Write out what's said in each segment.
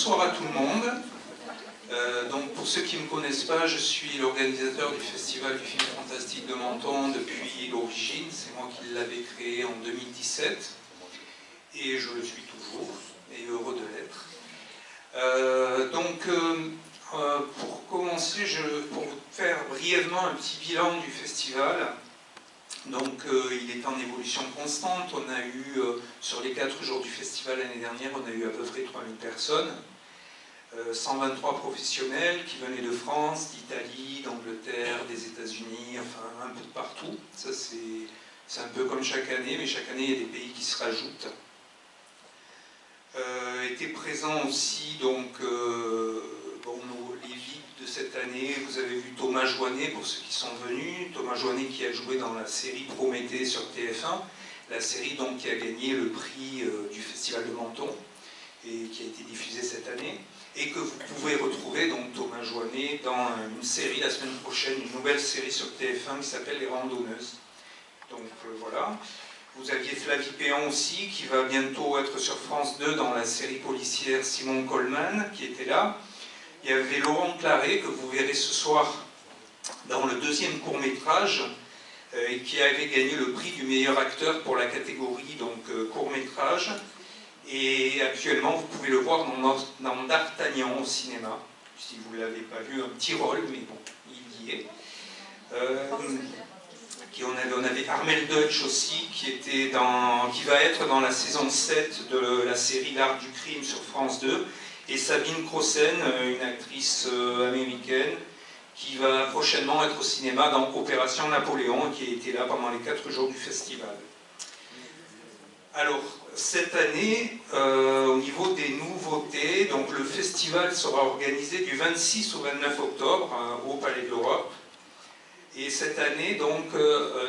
bonsoir à tout le monde. Donc pour ceux qui ne me connaissent pas, je suis l'organisateur du Festival du film fantastique de Menton depuis l'origine. C'est moi qui l'avais créé en 2017 et je le suis toujours et heureux de l'être. Pour commencer, pour vous faire brièvement un petit bilan du festival. Donc il est en évolution constante. On a eu, sur les 4 jours du festival l'année dernière, on a eu à peu près 3000 personnes. 123 professionnels qui venaient de France, d'Italie, d'Angleterre, des États-Unis, enfin un peu de partout. Ça c'est un peu comme chaque année, mais chaque année il y a des pays qui se rajoutent. Étaient présents aussi donc les VIP de cette année. Vous avez vu Thomas Joannet pour ceux qui sont venus. Thomas Joannet qui a joué dans la série Prométhée sur TF1, la série donc qui a gagné le prix du Festival de Menton et qui a été diffusée cette année. Et que vous pouvez retrouver donc Thomas Joannet dans une série la semaine prochaine, une nouvelle série sur TF1 qui s'appelle Les Randonneuses. Donc voilà. Vous aviez Flavie Péan aussi, qui va bientôt être sur France 2 dans la série policière Simon Coleman, qui était là. Il y avait Laurent Claret, que vous verrez ce soir dans le deuxième court-métrage, et qui avait gagné le prix du meilleur acteur pour la catégorie court-métrage. Et actuellement, vous pouvez le voir dans D'Artagnan au cinéma. Si vous ne l'avez pas vu, un petit rôle, mais bon, il y est. On avait Armel Deutsch aussi, qui va être dans la saison 7 de la série L'Art du crime sur France 2. Et Sabine Crossen, une actrice américaine, qui va prochainement être au cinéma dans Opération Napoléon, qui a été là pendant les 4 jours du festival. Alors, cette année, au niveau des nouveautés, donc le festival sera organisé du 26 au 29 octobre au Palais de l'Europe. Et cette année, donc,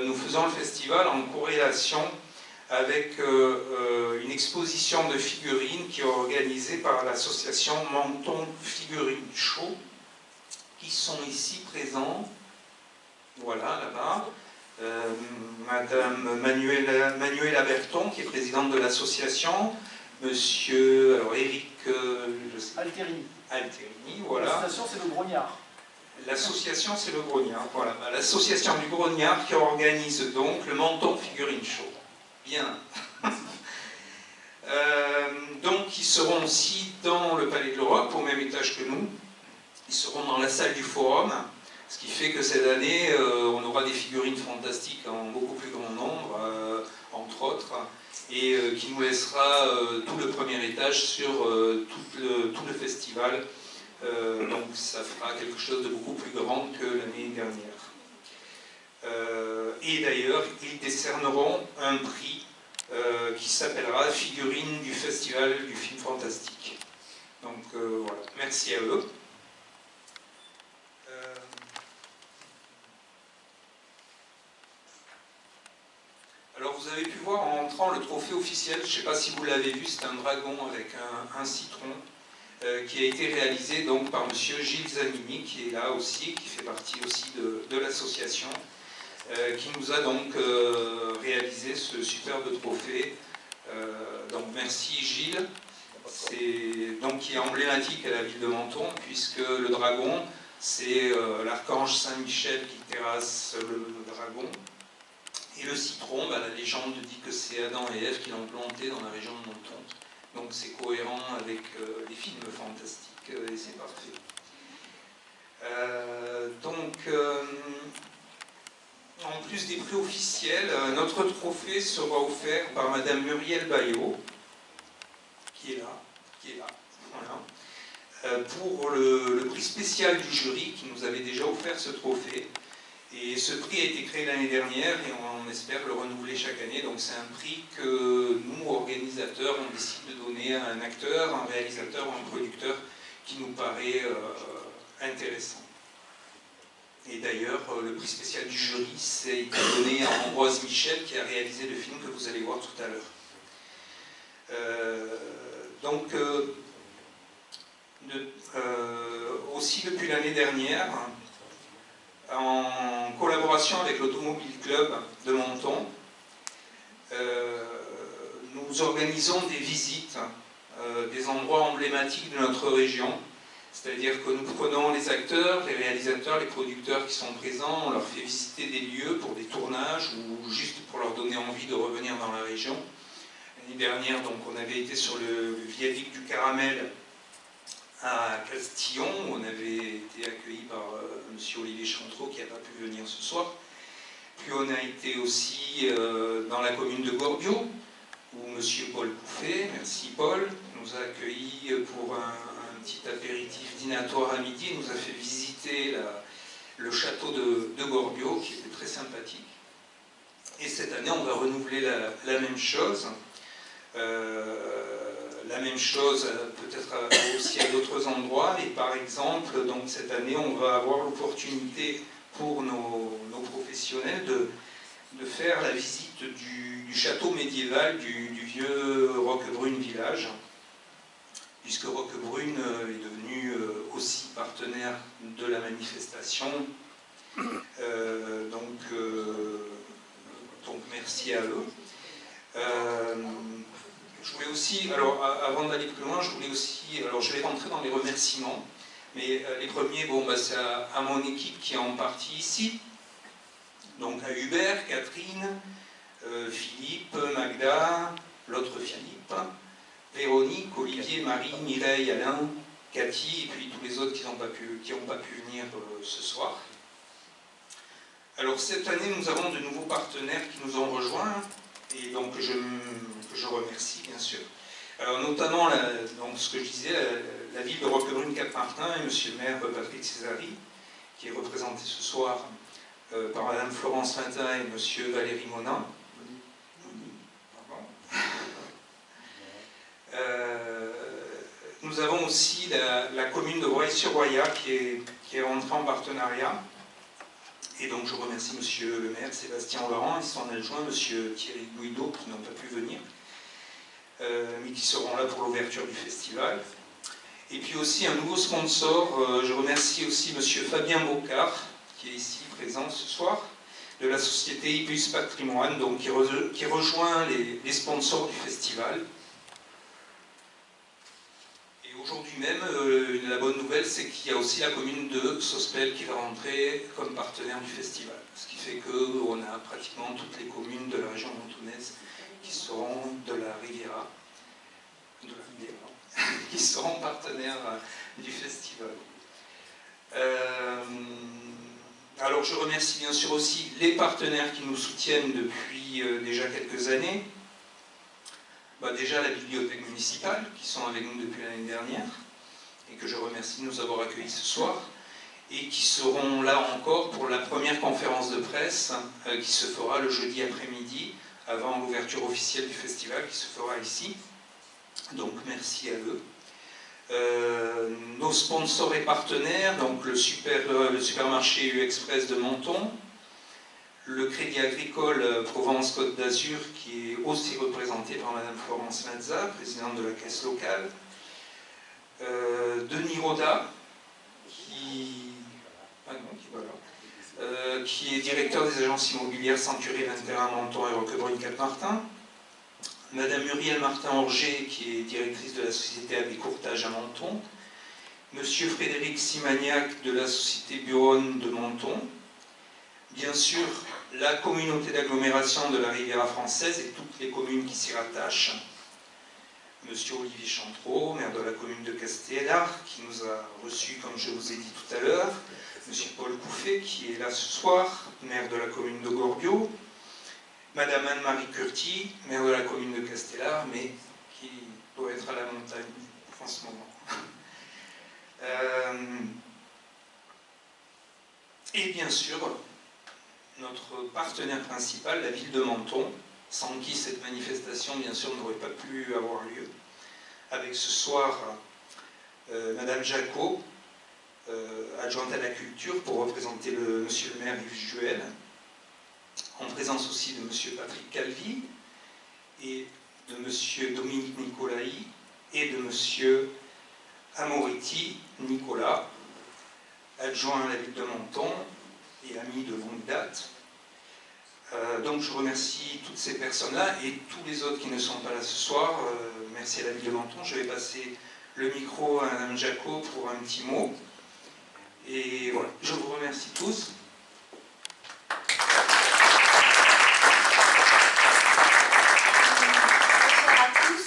nous faisons le festival en corrélation avec une exposition de figurines qui est organisée par l'association Menton Figurine Show, qui sont ici présents, voilà, là-bas. Madame Manuela Berton, qui est présidente de l'association, monsieur Eric Alterini, voilà. L'association, c'est le Grognard. L'association, c'est le Grognard, voilà. L'association du Grognard qui organise donc le Menton Figurine Show. Bien. Donc, ils seront aussi dans le Palais de l'Europe, au même étage que nous. Ils seront dans la salle du Forum. Ce qui fait que cette année, on aura des figurines fantastiques en beaucoup plus grand nombre, entre autres, et qui nous laissera tout le premier étage sur tout le festival. Donc ça fera quelque chose de beaucoup plus grand que l'année dernière. Et d'ailleurs, ils décerneront un prix qui s'appellera Figurine du Festival du film fantastique. Donc voilà, merci à eux. Alors vous avez pu voir en entrant le trophée officiel, je ne sais pas si vous l'avez vu, c'est un dragon avec un citron qui a été réalisé donc par monsieur Gilles Zanini, qui est là aussi, qui fait partie aussi de l'association, qui nous a donc réalisé ce superbe trophée. Donc merci Gilles, donc qui est emblématique à la ville de Menton, puisque le dragon, c'est l'archange Saint-Michel qui terrasse le dragon. Et le citron, la légende dit que c'est Adam et Ève qui l'ont planté dans la région de Menton. Donc c'est cohérent avec les films fantastiques et c'est parfait. En plus des prix officiels, notre trophée sera offert par Madame Muriel Bayot, qui est là, voilà, pour le prix spécial du jury qui nous avait déjà offert ce trophée. Et ce prix a été créé l'année dernière et on espère le renouveler chaque année. Donc c'est un prix que nous, organisateurs, on décide de donner à un acteur, un réalisateur ou un producteur qui nous paraît intéressant. Et d'ailleurs, le prix spécial du jury, c'est été donné à Ambroise Michel qui a réalisé le film que vous allez voir tout à l'heure. Aussi depuis l'année dernière, en collaboration avec l'Automobile Club de Menton, nous organisons des visites des endroits emblématiques de notre région. C'est-à-dire que nous prenons les acteurs, les réalisateurs, les producteurs qui sont présents, on leur fait visiter des lieux pour des tournages ou juste pour leur donner envie de revenir dans la région. L'année dernière, donc, on avait été sur le viaduc du Caramel à Castillon, où on avait été accueilli par M. Olivier Chantreau qui n'a pas pu venir ce soir. Puis on a été aussi dans la commune de Gorbio, où M. Paul Couffet, merci Paul, nous a accueillis pour un petit apéritif dînatoire à midi, il nous a fait visiter le château de Gorbio, qui était très sympathique. Et cette année, on va renouveler la même chose. La même chose peut-être aussi à d'autres endroits. Et par exemple, donc, cette année, on va avoir l'opportunité pour nos professionnels de faire la visite du château médiéval du vieux Roquebrune village, puisque Roquebrune est devenu aussi partenaire de la manifestation. Donc merci à eux. Je voulais aussi, alors avant d'aller plus loin, je voulais aussi, alors je vais rentrer dans les remerciements, mais les premiers, bon, bah, c'est à mon équipe qui est en partie ici, donc à Hubert, Catherine, Philippe, Magda, l'autre Philippe, Véronique, Olivier, Marie, Mireille, Alain, Cathy, et puis tous les autres qui n'ont pas pu venir ce soir. Alors cette année, nous avons de nouveaux partenaires qui nous ont rejoints, et donc que je remercie bien sûr. Alors notamment, donc, ce que je disais, la ville de Roquebrune-Cap-Martin et monsieur le maire Patrick Césari, qui est représenté ce soir par madame Florence Matin et monsieur Valérie Monin. Nous avons aussi la commune de Roye-sur-Roya qui est rentrée en partenariat. Et donc je remercie monsieur le maire Sébastien Laurent et son adjoint monsieur Thierry Guido qui n'ont pas pu venir, mais qui seront là pour l'ouverture du festival. Et puis aussi un nouveau sponsor, je remercie aussi monsieur Fabien Bocard, qui est ici présent ce soir, de la société Ibus Patrimoine, donc qui rejoint les sponsors du festival. Aujourd'hui même, la bonne nouvelle, c'est qu'il y a aussi la commune de Sospel qui va rentrer comme partenaire du festival. Ce qui fait qu'on a pratiquement toutes les communes de la région mentonaise qui seront de la Riviera, qui seront partenaires du festival. Alors je remercie bien sûr aussi les partenaires qui nous soutiennent depuis déjà quelques années. Déjà la bibliothèque municipale, qui sont avec nous depuis l'année dernière, et que je remercie de nous avoir accueillis ce soir, et qui seront là encore pour la première conférence de presse qui se fera le jeudi après-midi, avant l'ouverture officielle du festival, qui se fera ici. Donc merci à eux. Nos sponsors et partenaires, donc le supermarché U-Express de Menton, le Crédit Agricole Provence-Côte d'Azur, qui est aussi représenté par Madame Florence Mazza, présidente de la caisse locale, Denis Roda, qui est directeur des agences immobilières Century 21 Menton et Roquebrune-Cap-Martin, Madame Muriel Martin-Orger, qui est directrice de la société AB Courtage à Menton, Monsieur Frédéric Simagnac de la société Buron de Menton, bien sûr la communauté d'agglomération de la Riviera française et toutes les communes qui s'y rattachent, Monsieur Olivier Chantreau, maire de la commune de Castellar, qui nous a reçus, comme je vous ai dit tout à l'heure, Monsieur Paul Couffet, qui est là ce soir, maire de la commune de Gorbio, Madame Anne-Marie Curti, maire de la commune de Castellar, mais qui doit être à la montagne en ce moment. Et bien sûr, notre partenaire principal, la ville de Menton, sans qui cette manifestation, bien sûr, n'aurait pas pu avoir lieu, avec ce soir Madame Jacot, adjointe à la culture, pour représenter monsieur le maire Yves Juel, en présence aussi de monsieur Patrick Calvi, et de monsieur Dominique Nicolaï, et de monsieur Amoriti Nicolas, adjoint à la ville de Menton, et ami de longue date. Donc je remercie toutes ces personnes-là et tous les autres qui ne sont pas là ce soir. Merci à la ville de Menton. Je vais passer le micro à Mme Jacot pour un petit mot. Et voilà, je vous remercie tous. Bonsoir à tous,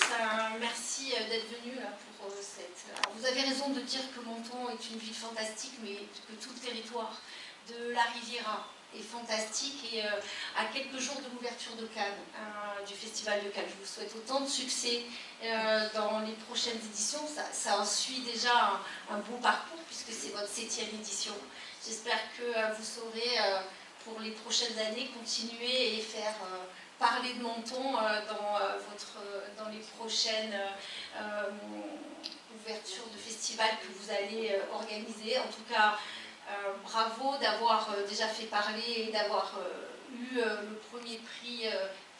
merci d'être venus là pour cette... Alors, vous avez raison de dire que Menton est une ville fantastique, mais que tout le territoire de la Riviera est fantastique, et à quelques jours de l'ouverture de Cannes, du Festival de Cannes, je vous souhaite autant de succès dans les prochaines éditions. Ça en suit déjà un beau parcours puisque c'est votre 7e édition. J'espère que vous saurez pour les prochaines années continuer et faire parler de Menton dans les prochaines ouvertures de festivals que vous allez organiser. En tout cas, bravo d'avoir déjà fait parler et d'avoir eu le premier prix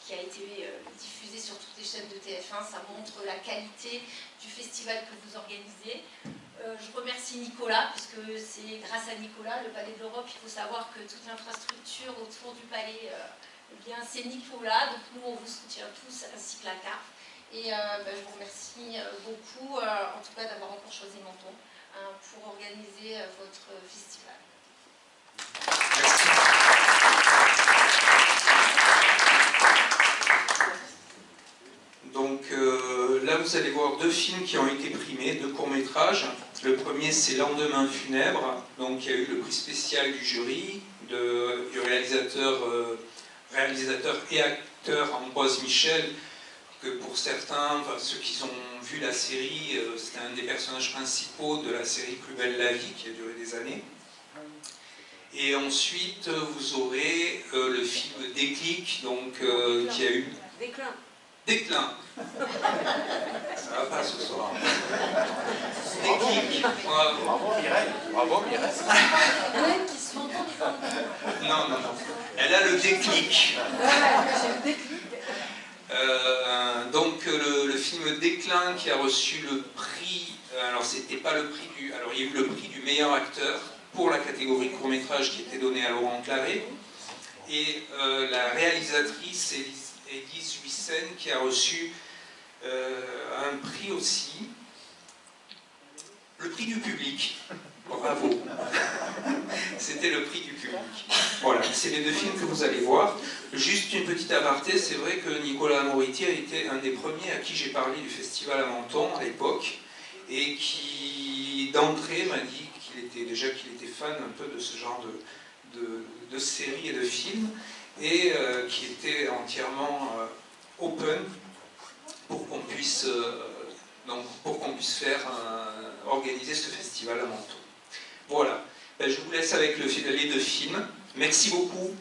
qui a été diffusé sur toutes les chaînes de TF1. Ça montre la qualité du festival que vous organisez. Je remercie Nicolas, puisque c'est grâce à Nicolas, le Palais de l'Europe, il faut savoir que toute l'infrastructure autour du palais, eh bien c'est Nicolas, donc nous on vous soutient tous, ainsi que la CAF. Et je vous remercie beaucoup, en tout cas d'avoir encore choisi Menton pour organiser votre festival. Donc là vous allez voir 2 films qui ont été primés, 2 courts-métrages. Le premier c'est Lendemain funèbre, donc il y a eu le prix spécial du jury, du réalisateur et acteur Ambroise Michel, que pour certains, enfin, ceux qui ont vu la série, c'était un des personnages principaux de la série Plus belle la vie, qui a duré des années. Et ensuite, vous aurez le film Déclic, donc, qui a eu... Déclin. Ça va pas ce soir. Déclic. Bravo Mireille. Bravo Mireille. Non. Elle a le déclic. Donc le film Déclin qui a reçu le prix, alors c'était pas le prix du, alors il y a eu le prix du meilleur acteur pour la catégorie court-métrage qui était donné à Laurent Claret, et la réalisatrice Élise Huissen qui a reçu un prix aussi, le prix du public. Bravo. C'était le prix du public. Voilà, c'est les 2 films que vous allez voir. Juste une petite aparté, c'est vrai que Nicolas Moriti a été un des premiers à qui j'ai parlé du festival à Menton à l'époque, et qui d'entrée m'a dit qu'il était fan un peu de ce genre de séries et de films, et qui était entièrement open pour qu'on puisse organiser ce festival à Menton. Voilà, je vous laisse avec les 2 films. Merci beaucoup.